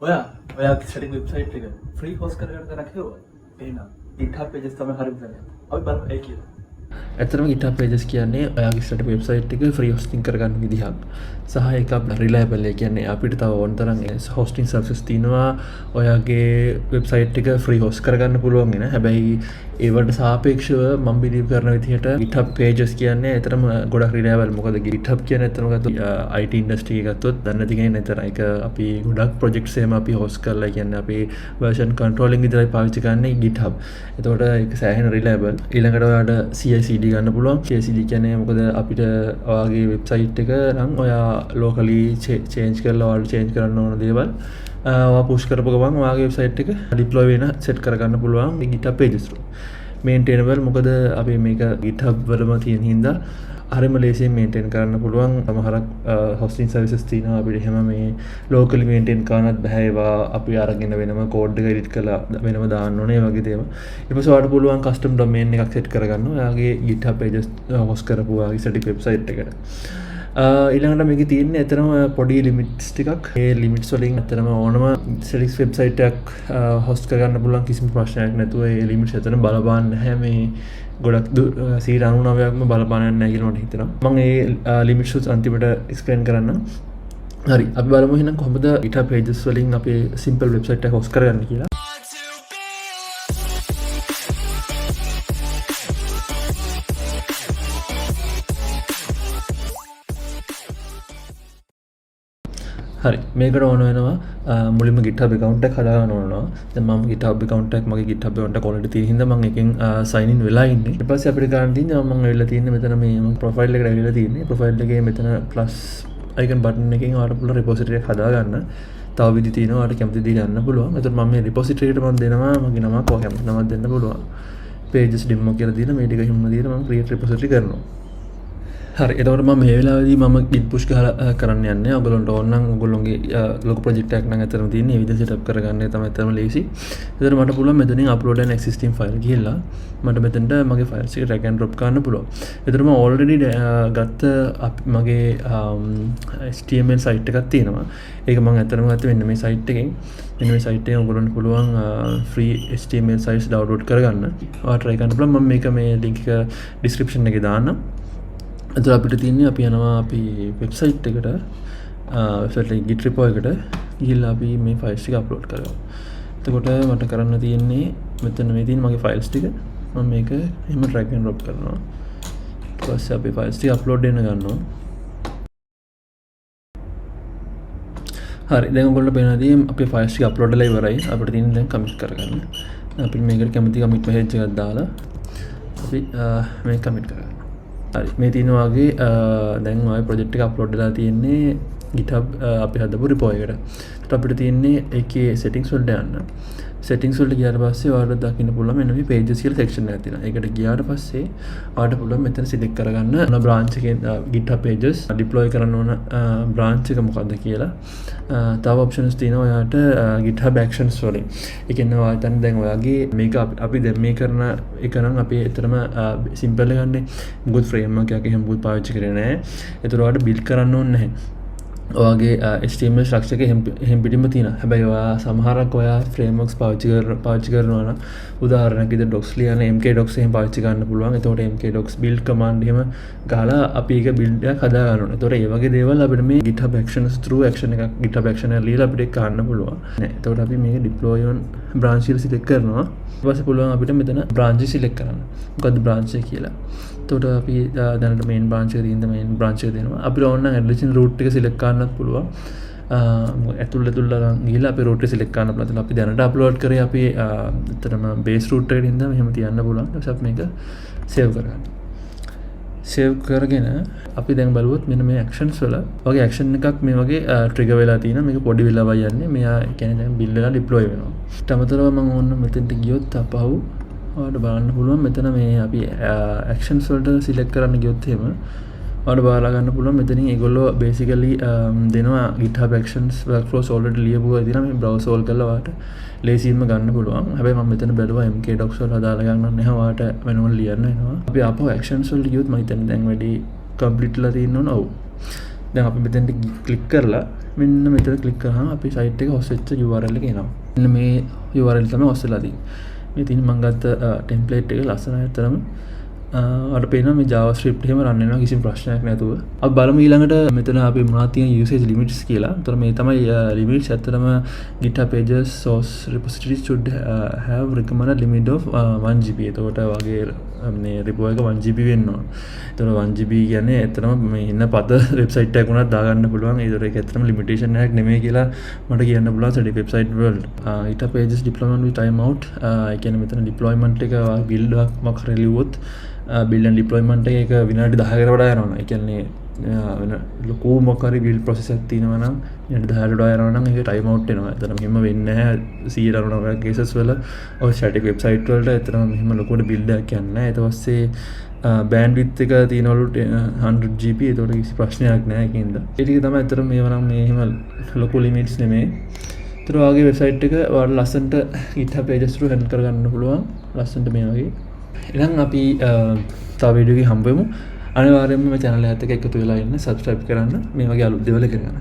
ඔයා setting website එක free host කරගන්න තැනක් හේවුවා. එහෙනම් GitHub pages තමයි හරියම තැන. අපි බලමු ඒ කියලා. ඇත්තටම GitHub pages කියන්නේ ඔයාගේ startup website එක free hosting කරගන්න විදිහක්. සහ ඒක reliable. ඒ කියන්නේ අපිට තව ඕන තරම් hosting services තියෙනවා ඔයාගේ website එක free host කරගන්න පුළුවන් වෙන. හැබැයි ඒවට සාපේක්ෂව මම believe කරන විදිහට GitHub pages කියන්නේ ඇත්තටම ගොඩක් reliable. මොකද GitHub කියන්නේ ඇත්තටම ගත්තොත් IT industry එක ගත්තොත් දැන් නැති කෙනෙක් නැතර ඒක අපි ගොඩක් projects එහෙම අපි host කරලා කියන්නේ අපි version controlling විතරයි පාවිච්චි කරන්නේ GitHub. එතකොට ඒක සෑහෙන reliable. ඊළඟට ඔයාලට CI/CD ගන්න පුළුවන්. CI/CD කියන්නේ මොකද අපිට ඔයාගේ website එක නම් ඔයා locally change කරලා ඔයාලට change කරන්න ඕන දේවල් ඔයා push කරපුව ගමන් ඔයාගේ website එක deploy වෙන set කරගන්න පුළුවන් මේ GitHub pages වල. maintainable මොකද අපි මේක GitHub වලම තියෙන හින්දා හරිම ලේසියෙන් maintain කරන්න පුළුවන්. සමහරක් hosting services තියෙනවා අපිට එහෙම මේ locally maintain කරන්නත් බෑ. ඒවා අපි අරගෙන වෙනම code එක edit කරලා වෙනම දාන්න ඕනේ ඒ වගේ දේවල්. ඊට පස්සේ ඔයාලට පුළුවන් custom domain එකක් set කරගන්න ඔයාගේ GitHub pages host කරපු ඔයාගේ static website එකට. ඊළඟට මේකේ තියෙන්නේ ඇත්තටම පොඩි ලිමිට්ස් ටිකක්. ඒ ලිමිට්ස් වලින් ඇත්තටම ඕනම static website එකක් host කරගන්න පුළුවන් කිසිම ප්‍රශ්නයක් නැතුව ඒ ලිමිට්ස් ඇත්තටම බලපාන්නේ නැහැ. මේ ගොඩක් 99%ක්ම බලපාන්නේ නැහැ කියලා මට හිතෙනවා. මම ඒ ලිමිට්ස් අන්තිමට explain කරන්නම්. හරි අපි බලමු එහෙනම් කොහොමද GitHub pages වලින් අපේ simple website එක host කරගන්න කියලා. හරි මේකට ඕන වෙනවා මුලින්ම GitHub account එක හදාගන්න ඕන. දැන් මම GitHub account එක මගේ GitHub account එක already තියෙන හින්දා මම එකෙන් sign in වෙලා ඉන්නේ. ඊට පස්සේ අපිට ගන්න තියෙන්නේ මම ඇවිල්ලා තියෙන්නේ මෙතන මේ profile එකට ඇවිල්ලා තියෙන්නේ. profile එකේ මෙතන plus icon button එකෙන් ඔයාලට පුළුවන් repository එක හදාගන්න. තව විදි තියෙනවා ඔයාලට කැමති දේ ගන්න පුළුවන්. එතකොට මම මේ repository එකට මම දෙනවා මගේ නමක් ඔයා කැමති නමක් දෙන්න පුළුවන්. pages demo කියලා දීලා මේ ටික හිම දීලා මම create repository කරනවා. හරි එතකොට මම මේ වෙලාවේදී මම git push කරන්න යන්නේ. ඔයගොල්ලන්ට ඕන නම් ඔයගොල්ලෝගේ ලොකු project එකක් නම් අතරම තියෙන මේ විදිහට setup කරගන්න තමයි අතරම ලේසි. එතකොට මට පුළුවන් මෙතනින් upload an existing file ගිහිල්ලා මට මෙතනට මගේ files එක drag and drop කරන්න පුළුවන්. එතකොට මම already ගත්ත මගේ HTML site එකක් තියෙනවා. ඒක මම අතරම ගත්තේ මෙන්න මේ site එකෙන්. මෙන්න මේ site එකෙන් ඔයගොල්ලන්ට පුළුවන් free HTML sites download කරගන්න. ඔයාලා try කරන්න පුළුවන්. මම මේක මේ link එක description එකේ දාන්නම්. එතකොට අපිට තියෙන්නේ අපි යනවා අපි වෙබ්සයිට් එකට website එකේ git repo එකට ගිහිල්ලා අපි මේ files ටික upload කරගමු. එතකොට මට කරන්න තියෙන්නේ මෙතන මේ තියෙන මගේ files ටික මම මේක එහෙම drag and drop කරනවා. ඊට පස්සේ අපි files ටික upload වෙන්න ගන්නවා. හරි දැන් ඔයගොල්ලෝ බලනදී අපේ files ටික upload වෙලා ඉවරයි. අපිට තියෙන්නේ දැන් commit කරගන්න. අපි මේකට කැමති commit message එකක් දාලා අපි මේක commit කරගන්නවා. හරි මේ තියෙන වගේ දැන් ඔය ප්‍රොජෙක්ට් එක අප්ලෝඩ් වෙලා තියෙන්නේ GitHub අපි හදපු repo එකට. ඒත් අපිට තියෙන්නේ ඒකේ settings වලට යන්න. settings වලට ගියාට පස්සේ ඔයාලට දකින්න පුළුවන් මෙන්න මේ pages කියලා section එකක් තියෙනවා. ඒකට ගියාට පස්සේ ඔයාලට පුළුවන් මෙතන select කරගන්න ඕන branch එකේ GitHub pages deploy කරන්න ඕන branch එක මොකක්ද කියලා. තව options තියෙනවා ඔයාලට GitHub actions වලින්. ඒ කියන්නේ ඔයාලට දැන් ඔයාගේ මේක අපි දැන් මේ කරන එක නම් අපි ඇත්තටම simple ගන්නේ මොකද framework එකක් එහෙම මොකද පාවිච්චි කරේ නැහැ. ඒතර ඔයාලට build කරන්න ඕනේ නැහැ. ඔයාගේ HTML structure එක එහෙම පිටින්ම තියෙනවා. හැබැයි ඔයා සමහරක් ඔයා frameworks පාවිච්චි කරනවා නම් උදාහරණයක් විදිහට docs ලියන MK docs එහෙම පාවිච්චි කරන්න පුළුවන්. එතකොට MK docs build command එහෙම ගහලා අපි ඒක build එකක් හදා ගන්න ඕනේ. එතකොට මේ වගේ දේවල් අපිට මේ GitHub actions through action එකක් GitHub action එක ලියලා අපිට ගන්න පුළුවන්. නෑ. එතකොට අපි මේක deploy on branch එක select කරනවා. ඊට පස්සේ පුළුවන් අපිට මෙතන branch select කරන්න. මොකද්ද branch එක කියලා. එතකොට අපි දැනට main branch එක තියෙන main branch එක දෙනවා. අපිට ඕන නම් addition route එක select කරන්නත් පුළුවන්. ඇතුළට ගිහිල්ලා අපි route එක select කරන්න පුළුවන්. අපි දැනට upload කරේ අපි ඇත්තටම base route එකට ඉඳන් මෙහෙම තියන්න පුළුවන්. ඊට පස්සේ අපි මේක save කරගන්න. save කරගෙන අපි දැන් බලුවොත් මෙන්න මේ actions වල වගේ action එකක් මේ වගේ trigger වෙලා තියෙනවා. මේක පොඩි වෙලාවයි යන්නේ. මෙයා කියන්නේ දැන් build වෙලා deploy වෙනවා. ඊට අමතරව මම ඕන්න මෙතෙන්ට ගියොත් අපහු ඔයාලට බලන්න පුළුවන් මෙතන මේ අපි actions වලට select කරන්න ගියොත් එහෙම ඔයාලට බාලා ගන්න පුළුවන් මෙතනින් ඒගොල්ලෝ basically දෙනවා GitHub actions workflows already ලියපුවා තියෙනවා මේ browse all කරලා ඔයාලට ලේසියෙන්ම ගන්න පුළුවන්. හැබැයි මම මෙතන බැලුවා MK docs වල දාලා ගන්න නැහැ ඔයාලට manual ලියන්න වෙනවා. අපි ආපහු actions වලට ගියොත් මම හිතන්නේ දැන් වැඩි complete ලා තියෙන්න ඕන. ඔව් දැන් අපි මෙතෙන්ට ක්ලික් කරලා මෙන්න මෙතන ක්ලික් කරාම අපේ සයිට් එක හොස් වෙච්ච URL එක එනවා. මෙන්න මේ URL තමයි හොස් වෙලා තියෙන්නේ. මේ තියෙන මම ගත්ත ටෙම්ප්ලේට් එක ලස්සනයි අතරම. අර පේනවා මේ JavaScript එහෙම රන් වෙනවා කිසිම ප්‍රශ්නයක් නැතුව. අපි බලමු ඊළඟට මෙතන අපි මොනවද තියෙන usage limits කියලා. ඒතර මේ තමයි limits. ඇත්තටම GitHub pages source repositories should have recommended limit of 1 GB. එතකොට වගේ මේ repo එක 1 GB වෙන්න ඕන. ඒතර 1 GB කියන්නේ ඇත්තටම මේ ඉන්න පද වෙබ්සයිට් එකක් උනත් දාගන්න පුළුවන්. ඒතර ඒක ඇත්තටම limitation එකක් නෙමෙයි කියලා මට කියන්න පුළුවන් සඩි වෙබ්සයිට් වලට. GitHub pages deployment with timeout. ඒ කියන්නේ මෙතන deployment එක build එකක් මක් කරලා ලිව්වොත් build and deployment එක විනාඩි 10කට වඩා යනවා. ඒ කියන්නේ වෙන ලොකු මොකක් හරි build process එකක් තියෙනවා නම් විනාඩි 10කට වඩා යනවා නම් ඒක time out වෙනවා. එතන මෙහෙම වෙන්නේ නැහැ 100% cases වල ඔය static website වලට එතන මෙහෙම ලොකුවට build එකක් යන්නේ නැහැ. ඊට පස්සේ bandwidth එක තියෙනවලු 100 GB. ඒතකොට කිසි ප්‍රශ්නයක් නැහැ ඒකින්ද. ඒ ටික තමයි අතර මේවා නම් මේ එහෙම ලොකු limits නෙමෙයි. ඒතර වගේ වෙබ්සයිට් එක ඔයාලා ලස්සනට GitHub pages through handle කරගන්න පුළුවන්. ලස්සනට මේ වගේ. එහෙනම් අපි තව වීඩියෝ එකකින් හම්බ වෙමු. අනිවාර්යයෙන්ම මේ channel එකත් එක්ක එකතු වෙලා ඉන්න, subscribe කරන්න, මේ වගේ අලුත් දේවල් කරගන්න.